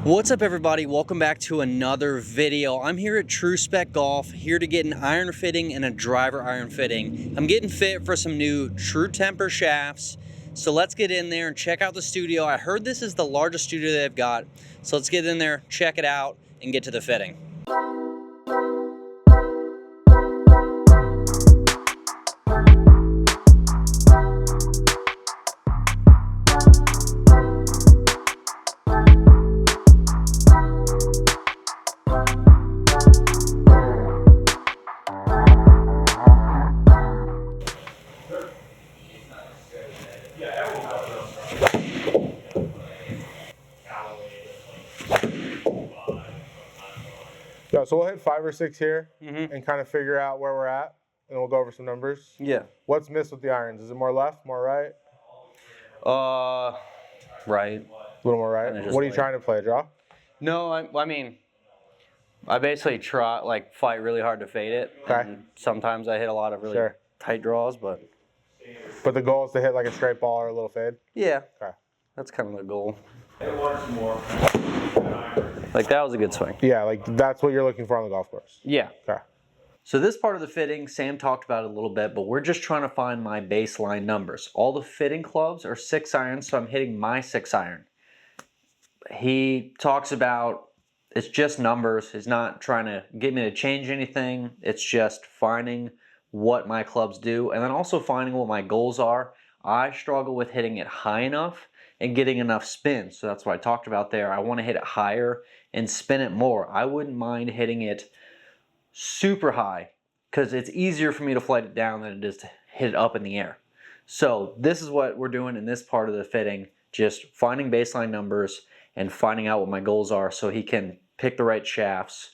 What's up everybody, welcome back to another video. I'm here at True Spec Golf, here to get an iron fitting and a driver iron fitting. I'm getting fit for some new True Temper shafts. So let's get in there and check out the studio. I heard this is the largest studio they've got. So let's get in there, check it out, and get to the fitting. Yeah, so we'll hit 5 or 6 here and kind of figure out where we're at, and we'll go over some numbers. Yeah. What's missed with the irons? Is it more left, more right? Right. A little more right. What are you trying to play, draw? No, I mean, I basically fight really hard to fade it. Okay. And sometimes I hit a lot of really tight draws, but the goal is to hit like a straight ball or a little fade? Yeah. Okay. That's kind of the goal. Like, that was a good swing. Yeah, like that's what you're looking for on the golf course. Yeah. Okay. So this part of the fitting, Sam talked about it a little bit, but we're just trying to find my baseline numbers. All the fitting clubs are 6 irons, so I'm hitting my 6 iron. He talks about it's just numbers. He's not trying to get me to change anything. It's just finding what my clubs do and then also finding what my goals are. I struggle with hitting it high enough and getting enough spin. So that's what I talked about there. I want to hit it higher and spin it more. I wouldn't mind hitting it super high because it's easier for me to flight it down than it is to hit it up in the air. So this is what we're doing in this part of the fitting, just finding baseline numbers and finding out what my goals are so he can pick the right shafts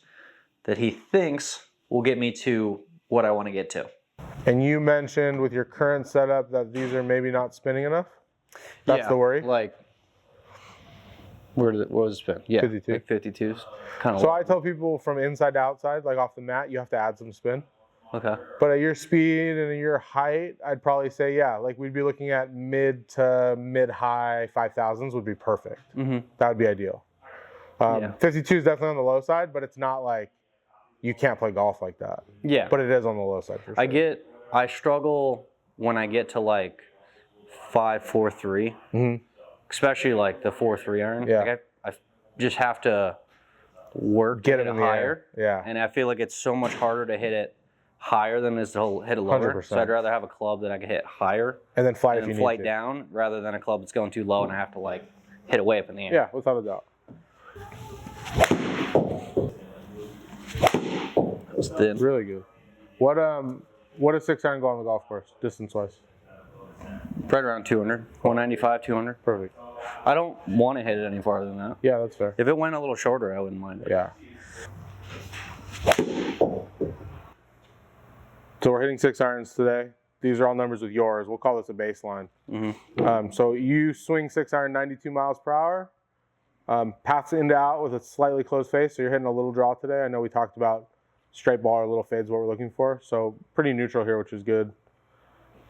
that he thinks will get me to what I want to get to. And you mentioned with your current setup that these are maybe not spinning enough? That's the worry? Like, what was it spin? Yeah, 52. like 52s. Kind of. So I tell people from inside to outside, like off the mat, you have to add some spin. Okay. But at your speed and at your height, I'd probably say, yeah, like we'd be looking at mid to mid-high 5,000s would be perfect. That would be ideal. 52 is definitely on the low side, but it's not like you can't play golf like that. Yeah. But it is on the low side for sure. I struggle when I get to like 5, 4, 3, especially like the 4-3 iron. Yeah. Like I just have to work to Get hit it it in the higher. air. Yeah. And I feel like it's so much harder to hit it higher than it is to hit it lower. 100%. So I'd rather have a club that I can hit higher and then flight and if you then need flight to. down rather than a club that's going too low and I have to like hit it way up in the air. Yeah, without a doubt. It's thin. Really good. What does 6 iron go on the golf course, distance-wise? Right around 200, 195, 200. Perfect. I don't want to hit it any farther than that. Yeah, that's fair. If it went a little shorter, I wouldn't mind it. Yeah. So we're hitting 6 irons today. These are all numbers with yours. We'll call this a baseline. So you swing 6 iron 92 miles per hour. Paths in to out with a slightly closed face, so you're hitting a little draw today. I know we talked about straight ball or little fades, what we're looking for. So pretty neutral here, which is good.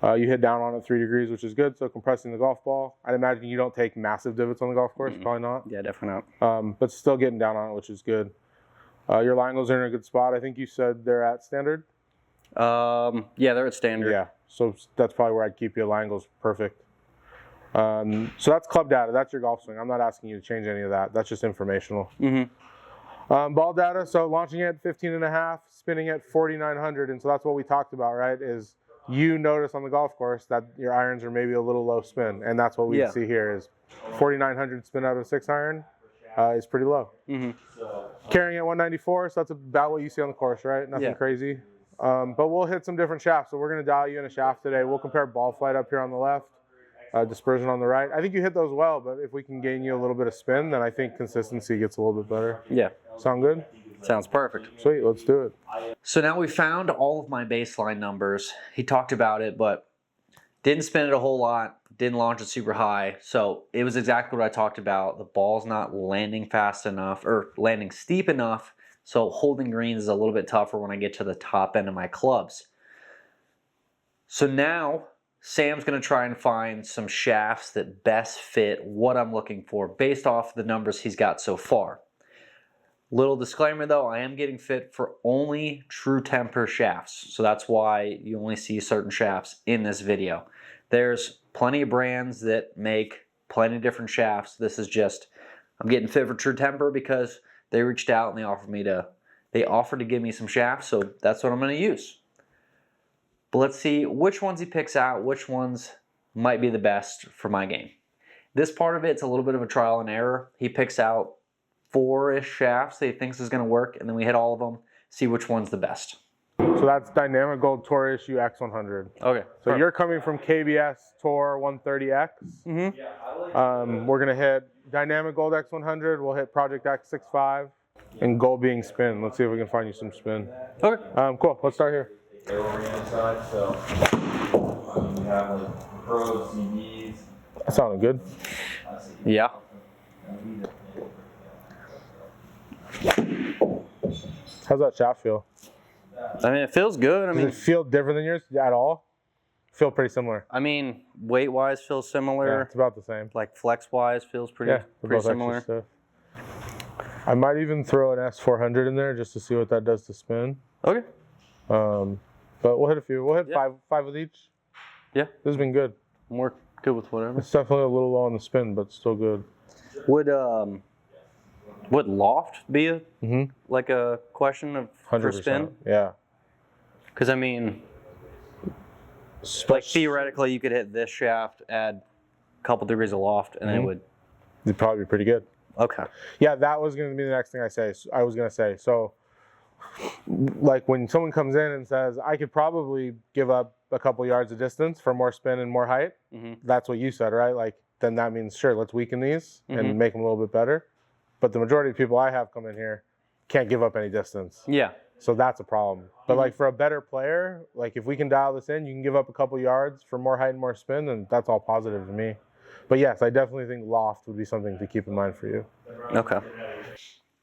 You hit down on it 3 degrees, which is good. So compressing the golf ball. I'd imagine you don't take massive divots on the golf course. Probably not. Yeah, definitely not. But still getting down on it, which is good. Your line goes in a good spot. I think you said they're at standard. Yeah, they're at standard. Yeah, so that's probably where I'd keep you. Line goes perfect. So that's club data. That's your golf swing. I'm not asking you to change any of that. That's just informational. Ball data. So launching at 15.5, spinning at 4,900, and so that's what we talked about, right? Is you notice on the golf course that your irons are maybe a little low spin, and that's what we see here is 4,900 spin out of 6 iron is pretty low. Carrying at 194, so that's about what you see on the course, right? Nothing crazy. But we'll hit some different shafts. So we're going to dial you in a shaft today. We'll compare ball flight up here on the left, dispersion on the right. I think you hit those well, but if we can gain you a little bit of spin, then I think consistency gets a little bit better. Yeah. Sound good? Sounds perfect. Sweet, let's do it. So now we found all of my baseline numbers. He talked about it, but didn't spin it a whole lot. Didn't launch it super high. So it was exactly what I talked about. The ball's not landing fast enough or landing steep enough. So holding greens is a little bit tougher when I get to the top end of my clubs. So now Sam's going to try and find some shafts that best fit what I'm looking for based off the numbers he's got so far. Little disclaimer though, I am getting fit for only True Temper shafts. So that's why you only see certain shafts in this video. There's plenty of brands that make plenty of different shafts. This is just, I'm getting fit for True Temper because they reached out and they offered to give me some shafts. So that's what I'm going to use. But let's see which ones he picks out, which ones might be the best for my game. This part of it's a little bit of a trial and error. He picks out 4-ish shafts that he thinks is going to work, and then we hit all of them, see which one's the best. So that's Dynamic Gold Tour Issue X100. Okay. So you're coming from KBS Tour 130X. Mm-hmm. We're going to hit Dynamic Gold X100. We'll hit Project X65. And goal being spin. Let's see if we can find you some spin. Okay. Cool. Let's start here. They were inside, so we have like pros, CDs. That sounded good. Yeah. How's that shaft feel? I mean, it feels good. Does it feel different than yours at all? Feel pretty similar. I mean, weight-wise feels similar. Yeah, it's about the same. Like flex-wise feels pretty similar. Stuff. I might even throw an S400 in there just to see what that does to spin. Okay. But we'll hit a few. We'll hit five with each. Yeah. This has been good. We're good with whatever. It's definitely a little low on the spin, but still good. Would loft be a question of 100%. for spin? Yeah. Because I mean, like theoretically, you could hit this shaft, add a couple degrees of loft, and it would. It'd probably be pretty good. Okay. Yeah, that was going to be the next thing I was going to say. So, like when someone comes in and says, I could probably give up a couple yards of distance for more spin and more height, that's what you said, right? Like, then that means, sure, let's weaken these and make them a little bit better. But the majority of people I have come in here can't give up any distance. Yeah. So that's a problem. But like for a better player, like if we can dial this in, you can give up a couple yards for more height and more spin, then that's all positive to me. But yes, I definitely think loft would be something to keep in mind for you. Okay.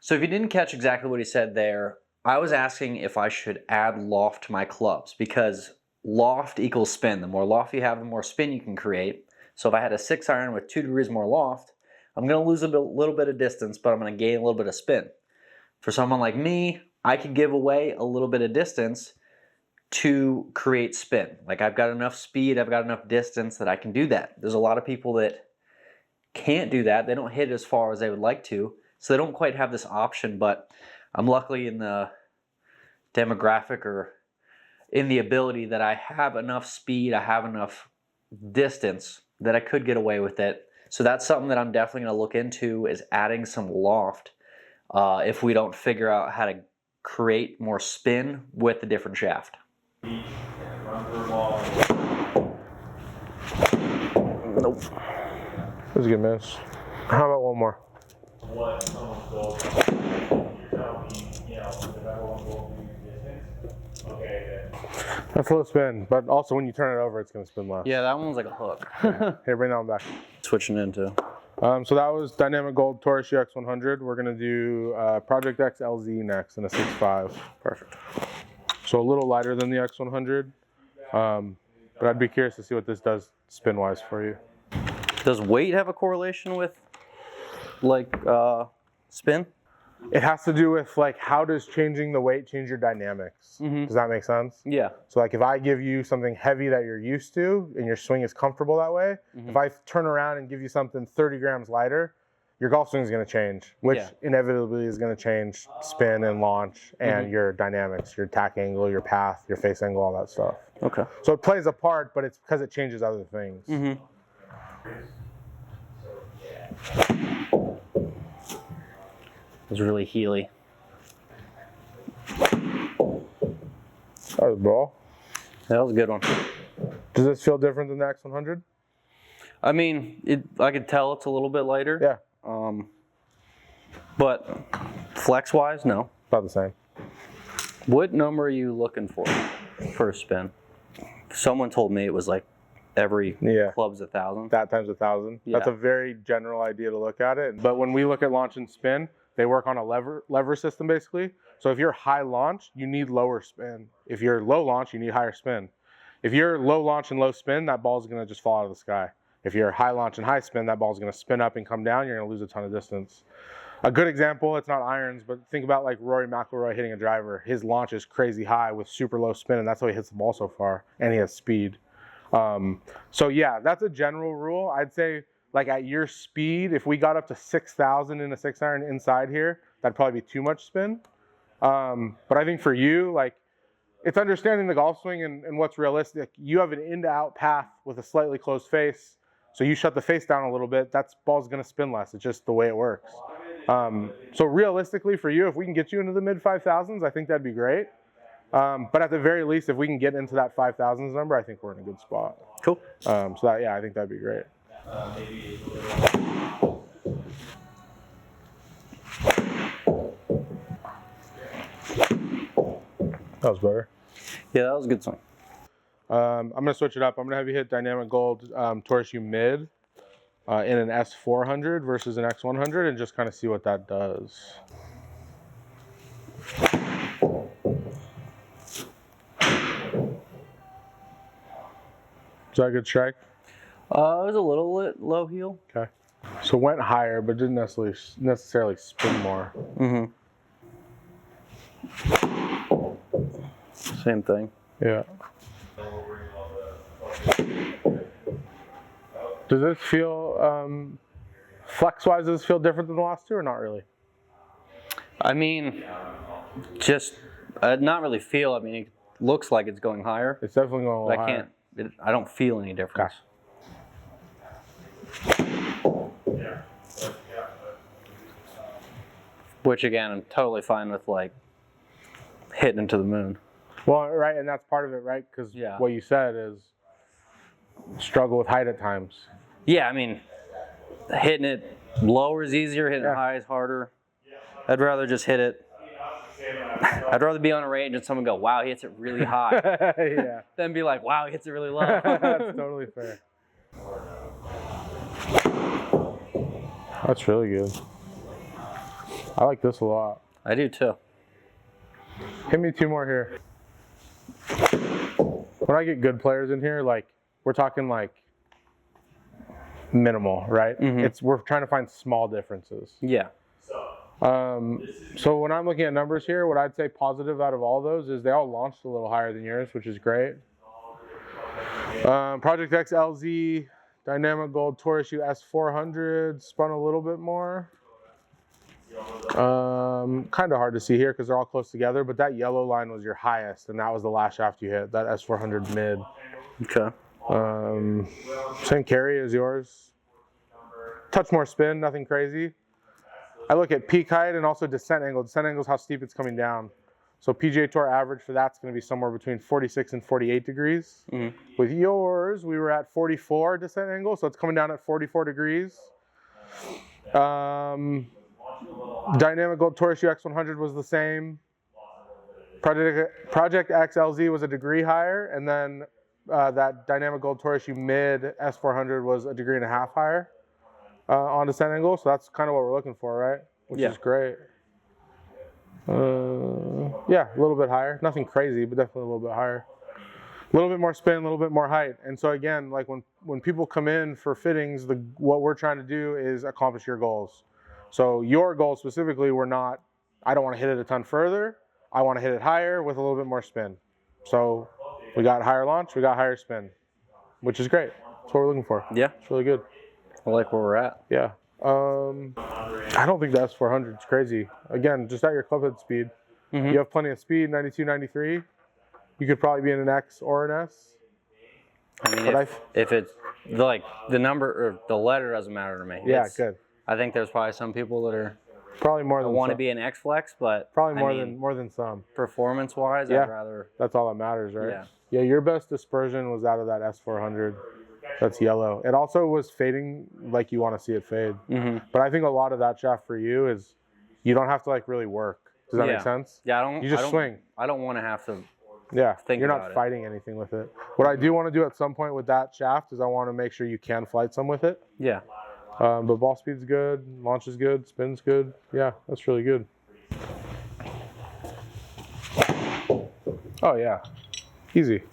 So if you didn't catch exactly what he said there, I was asking if I should add loft to my clubs because loft equals spin. The more loft you have, the more spin you can create. So if I had a 6-iron with 2 degrees more loft, I'm going to lose a little bit of distance, but I'm going to gain a little bit of spin. For someone like me, I could give away a little bit of distance to create spin. Like I've got enough speed, I've got enough distance that I can do that. There's a lot of people that can't do that. They don't hit as far as they would like to, so they don't quite have this option, but I'm luckily in the demographic or in the ability that I have enough speed, I have enough distance that I could get away with it. So that's something that I'm definitely going to look into is adding some loft if we don't figure out how to create more spin with the different shaft. Nope. That was a good miss. How about one more? What someone's goal is, you're telling me, if I want to go through distance, okay, then. That's a low spin, but also when you turn it over, it's going to spin less. Yeah, that one was like a hook. Here, bring that one back. Switching into. So that was Dynamic Gold Taurus X100. We're going to do Project X LZ next in a 6.5. Perfect. So a little lighter than the X100. But I'd be curious to see what this does spin-wise for you. Does weight have a correlation with like spin? It has to do with like how does changing the weight change your dynamics? Does that make sense? Yeah. So like if I give you something heavy that you're used to and your swing is comfortable that way, if I turn around and give you something 30 grams lighter, your golf swing is going to change, which inevitably is going to change spin and launch and your dynamics, your tack angle, your path, your face angle, all that stuff. Okay. So it plays a part, but it's because it changes other things. It was really heely. That was a ball. That was a good one. Does this feel different than the X100? I mean, I could tell it's a little bit lighter. Yeah. But flex-wise, no. About the same. What number are you looking for a spin? Someone told me it was like every club's 1,000. That times 1,000. Yeah. That's a very general idea to look at it. But when we look at launch and spin, they work on a lever system basically. So if you're high launch, you need lower spin. If you're low launch, you need higher spin. if you're low launch and low spin, that ball's going to just fall out of the sky. If you're high launch and high spin, that ball's going to spin up and come down. You're going to lose a ton of distance. A good example, it's not irons, but think about like Rory McIlroy hitting a driver. His launch is crazy high with super low spin, and that's how he hits the ball so far, and he has speed. So yeah, that's a general rule. I'd say like at your speed, if we got up to 6,000 in a 6-iron inside here, that'd probably be too much spin. But I think for you, like, it's understanding the golf swing and what's realistic. You have an in to out path with a slightly closed face. So you shut the face down a little bit, that ball's going to spin less. It's just the way it works. So realistically for you, if we can get you into the mid 5,000s, I think that'd be great. But at the very least, if we can get into that 5,000s number, I think we're in a good spot. Cool. So that, yeah, I think that'd be great. That was better. Yeah, that was a good swing. I'm going to switch it up. I'm going to have you hit Dynamic Gold Torus U mid in an S400 versus an X100 and just kind of see what that does. Is that a good strike? It was a little low heel. Okay. So went higher, but didn't necessarily spin more. Mm-hmm. Same thing. Yeah. Does this feel, flex-wise, does this feel different than the last two or not really? I mean, just not really feel. I mean, it looks like it's going higher. It's definitely going a little But higher. I don't feel any difference. Okay. Which again, I'm totally fine with, like hitting into the moon. Well, right, and that's part of it, right? Because what you said is struggle with height at times. Yeah, I mean, hitting it lower is easier, hitting it high is harder. I'd rather just hit it. I'd rather be on a range and someone go, wow, he hits it really high. Yeah. Than be like, wow, he hits it really low. That's totally fair. That's really good. I like this a lot. I do too. Hit me two more here. When I get good players in here, like, we're talking like minimal, right? Mm-hmm. We're trying to find small differences. Yeah. So when I'm looking at numbers here, what I'd say positive out of all those is they all launched a little higher than yours, which is great. Project X LZ, Dynamic Gold Torus U S400 spun a little bit more. Kind of hard to see here because they're all close together, but that yellow line was your highest, and that was the last shaft you hit, that S400 mid. Okay. Same carry as yours. Touch more spin, nothing crazy. I look at peak height and also descent angle. Descent angle is how steep it's coming down. So PGA Tour average for that's going to be somewhere between 46 and 48 degrees. Mm-hmm. With yours, we were at 44 descent angle, so it's coming down at 44 degrees. Dynamic Gold Torus U X100 was the same. Project X LZ was a degree higher, and then that Dynamic Gold Torus U mid S400 was a degree and a half higher on descent angle. So that's kind of what we're looking for, right? Which is great. Yeah, a little bit higher. Nothing crazy, but definitely a little bit higher. A little bit more spin, a little bit more height. And so again, like when people come in for fittings, what we're trying to do is accomplish your goals. So your goals specifically were not, I don't want to hit it a ton further. I want to hit it higher with a little bit more spin. So we got higher launch, we got higher spin, which is great. That's what we're looking for. Yeah. It's really good. I like where we're at. Yeah. I don't think the S400 is crazy. Again, just at your clubhead speed. Mm-hmm. You have plenty of speed, 92, 93. You could probably be in an X or an S. I mean, if it's like the number or the letter doesn't matter to me. Yeah, good. I think there's probably some people that are probably more than want to some. be an X Flex, but probably more than some. Performance wise, yeah, I'd rather. That's all that matters, right? Yeah. Yeah, your best dispersion was out of that S400. That's yellow. It also was fading like you want to see it fade. Mm-hmm. But I think a lot of that shaft for you is you don't have to like really work. Does that make sense? Yeah, You just swing. I don't want to have to. Yeah, you're not fighting anything with it. What I do want to do at some point with that shaft is I want to make sure you can flight some with it. Yeah. But ball speed's good, launch is good, spin's good. Yeah, that's really good. Oh yeah, easy.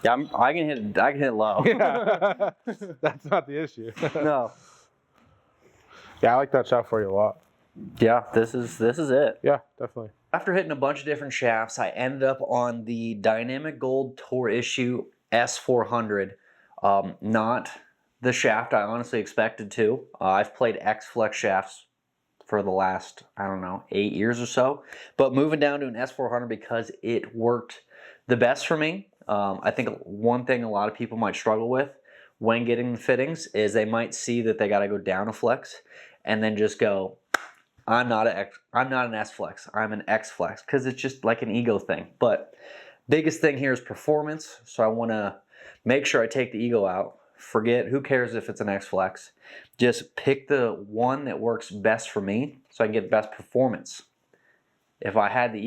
Yeah, I can hit low. Yeah, that's not the issue. No. Yeah, I like that shaft for you a lot. Yeah, this is it. Yeah, definitely. After hitting a bunch of different shafts, I ended up on the Dynamic Gold Tour Issue S400. Not the shaft I honestly expected to. I've played X-Flex shafts for the last, I don't know, 8 years or so. But moving down to an S400 because it worked the best for me. I think one thing a lot of people might struggle with when getting the fittings is they might see that they got to go down a flex and then just go, I'm not an S flex, I'm an X flex, because it's just like an ego thing. But biggest thing here is performance, so I want to make sure I take the ego out. Forget, who cares if it's an X flex, just pick the one that works best for me so I can get best performance. If I had the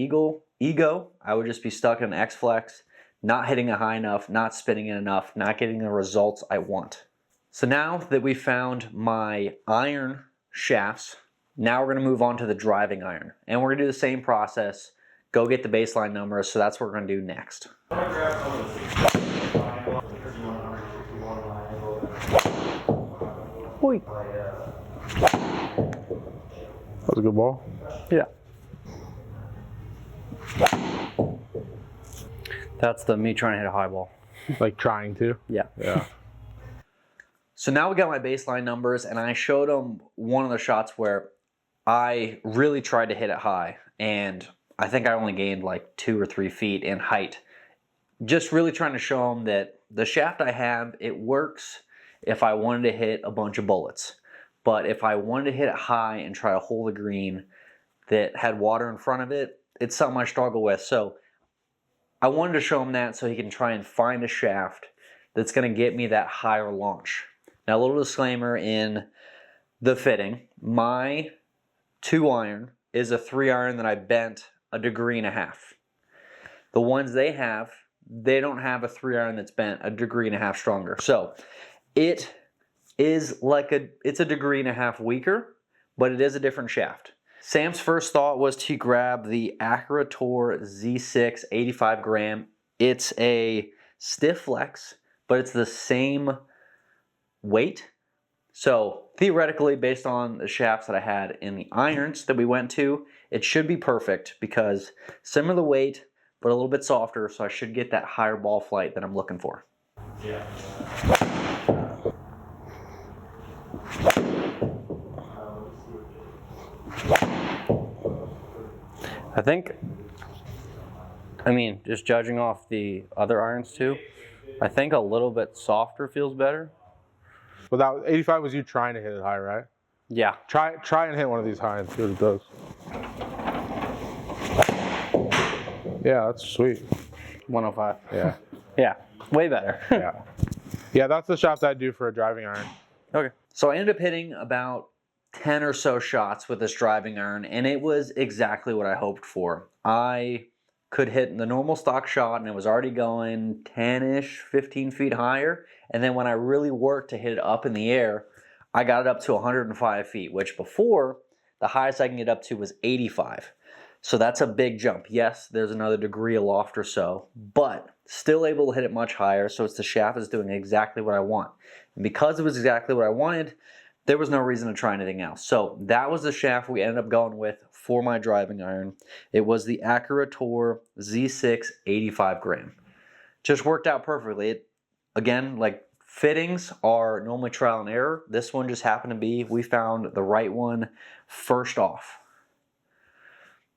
ego, I would just be stuck in an X flex, not hitting it high enough, not spinning it enough, not getting the results I want. So now that we found my iron shafts, now we're going to move on to the driving iron. And we're going to do the same process, go get the baseline numbers, so that's what we're going to do next. I'm gonna grab some of the 61 because you want 161 line angle. Boy. That was a good ball. Yeah. That's me trying to hit a high ball. Like trying to. Yeah. Yeah. So now we got my baseline numbers, and I showed them one of the shots where I really tried to hit it high, and I think I only gained like 2 or 3 feet in height. Just really trying to show them that the shaft I have, it works if I wanted to hit a bunch of bullets. But if I wanted to hit it high and try to hold a green that had water in front of it, it's something I struggle with. So I wanted to show him that so he can try and find a shaft that's going to get me that higher launch. Now, a little disclaimer in the fitting. My 2 iron is a 3 iron that I bent 1.5 degrees. The ones they have, they don't have a 3 iron that's bent 1.5 degrees stronger. So it is like it's 1.5 degrees weaker, but it is a different shaft. Sam's first thought was to grab the Acura Tour Z6 85 gram. It's a stiff flex, but it's the same weight. So theoretically, based on the shafts that I had in the irons that we went to, it should be perfect because similar weight, but a little bit softer, so I should get that higher ball flight that I'm looking for. Yeah. I mean, just judging off the other irons too, I think a little bit softer feels better. But that 85 was you trying to hit it high, right? Yeah. Try and hit one of these high and see what it does. Yeah, that's sweet. 105. Yeah. Yeah, way better. Yeah. Yeah, that's the shaft I'd do for a driving iron. Okay. So I ended up hitting about 10 or so shots with this driving iron, and it was exactly what I hoped for. I could hit the normal stock shot, and it was already going 10-ish, 15 feet higher. And then when I really worked to hit it up in the air, I got it up to 105 feet, which before, the highest I can get up to was 85. So that's a big jump. Yes, there's another degree aloft or so, but still able to hit it much higher, so it's the shaft is doing exactly what I want. And because it was exactly what I wanted, there was no reason to try anything else. So that was the shaft we ended up going with for my driving iron. It was the Acura Tour Z6 85 gram. Just worked out perfectly. It, again, like fittings are normally trial and error. This one just happened to be, we found the right one first off.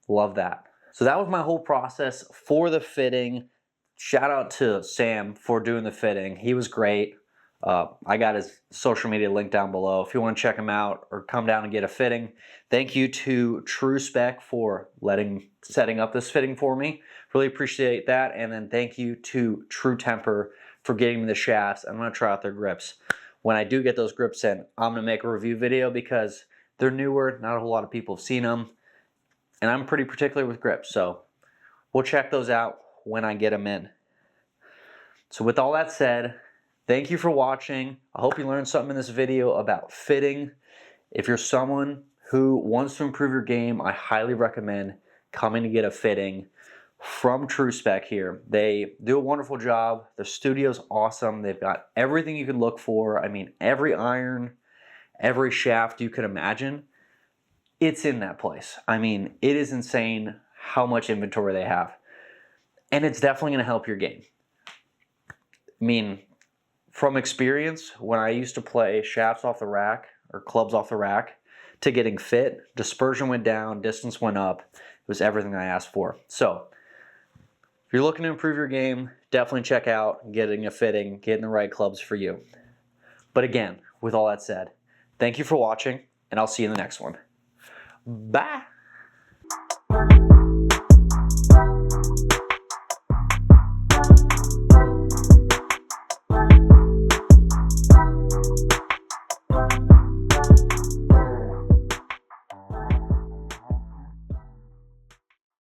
Love that. So that was my whole process for the fitting. Shout out to Sam for doing the fitting. He was great. I got his social media link down below if you want to check him out or come down and get a fitting. Thank you to True Spec for setting up this fitting for me. Really appreciate that. And then thank you to True Temper for getting me the shafts. I'm going to try out their grips. When I do get those grips in, I'm going to make a review video because they're newer. Not a whole lot of people have seen them. And I'm pretty particular with grips, so we'll check those out when I get them in. So with all that said, thank you for watching. I hope you learned something in this video about fitting. If you're someone who wants to improve your game, I highly recommend coming to get a fitting from True Spec here. They do a wonderful job. The studio's awesome. They've got everything you can look for. I mean, every iron, every shaft you could imagine, it's in that place. I mean, it is insane how much inventory they have. And it's definitely going to help your game. I mean, from experience, when I used to play shafts off the rack or clubs off the rack to getting fit, dispersion went down, distance went up. It was everything I asked for. So, if you're looking to improve your game, definitely check out getting a fitting, getting the right clubs for you. But again, with all that said, thank you for watching, and I'll see you in the next one. Bye!